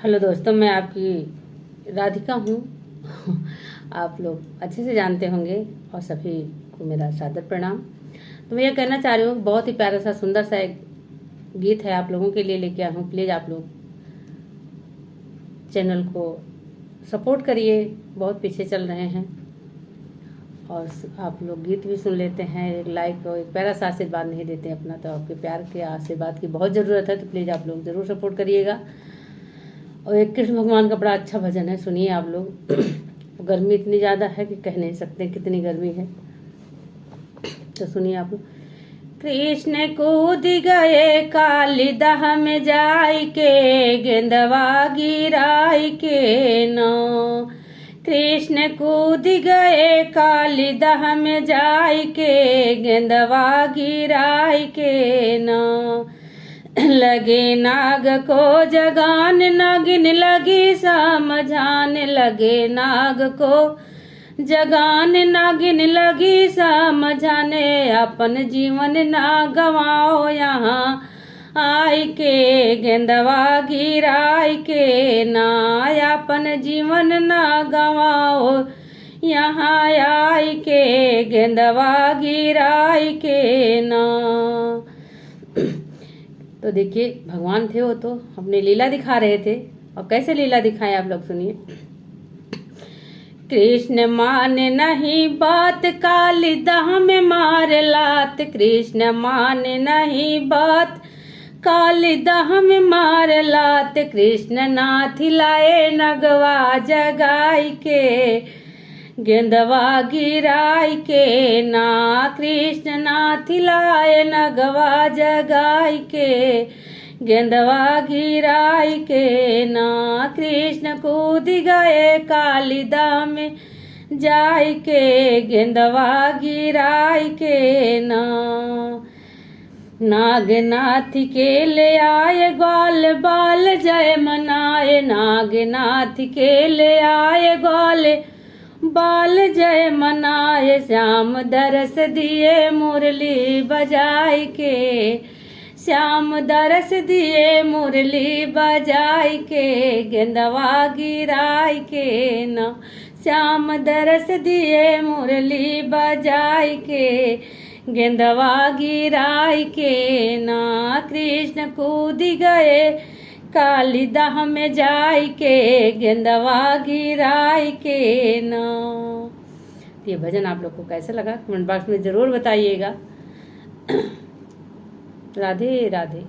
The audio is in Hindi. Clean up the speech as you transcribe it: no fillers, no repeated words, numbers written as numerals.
हेलो दोस्तों, मैं आपकी राधिका हूँ। आप लोग अच्छे से जानते होंगे और सभी को मेरा सादर प्रणाम। तो मैं ये कहना चाह रही हूँ, बहुत ही प्यारा सा सुंदर सा एक गीत है आप लोगों के लिए लेके आया हूँ। प्लीज़ आप लोग चैनल को सपोर्ट करिए, बहुत पीछे चल रहे हैं। और आप लोग गीत भी सुन लेते हैं, एक लाइक और एक प्यारा सा आशीर्वाद नहीं देते अपना, तो आपके प्यार के आशीर्वाद की बहुत ज़रूरत है। तो प्लीज़ आप लोग ज़रूर सपोर्ट करिएगा। और एक कृष्ण भगवान का बड़ा अच्छा भजन है, सुनिए आप लोग। गर्मी इतनी ज़्यादा है कि कह नहीं सकते कितनी गर्मी है, तो सुनिए आप लोग। कृष्ण कूद गए काली दह में जाई के, गेंदवा गिराई के नौ। कृष्ण कूद गए काली दह में जाई के, गेंदवा गिराई के नौ। लगे नाग को जगान, नागिन लगी समझान। लगे नाग को जगान, नागिन लगी समझाने। अपन जीवन ना गवाओ यहाँ आई के, गेंदवा गिराई के ना। अपन जीवन ना गवाओ यहाँ आई के, गेंदवा गिराई के ना। तो देखिए, भगवान थे वो, तो अपनी लीला दिखा रहे थे। और कैसे लीला दिखाए आप लोग सुनिए। कृष्ण माने नहीं बात, काली दह में मार लात। कृष्ण माने नहीं बात, काली दह में मार लात। कृष्ण नाथ लाए नगवा जगाई के, गेंदवा गिराई के ना। कृष्ण नाथ लाए नगवा जगाई के, गेंदवा गिराई के ना। कृष्ण कूद गए काली दह में जाई के, गेंदवा गिराई के ना। नागनाथ के ले आए ग्वाल बाल जय मनाए। नागनाथ के ले आए ग्वाल बाल जय मनाए। श्याम दरस दिए मुरली बजाई के, श्याम दरस दिए मुरली बजाई के, गेंदवा गिराई के ना। श्याम दरस दिए मुरली बजाई के, गेंदवा गिराई के ना। कृष्ण कूद गए काली दह में जाई के, गेंदवा गिराई के ना। ये भजन आप लोग को कैसा लगा कमेंट बॉक्स में ज़रूर बताइएगा। राधे राधे।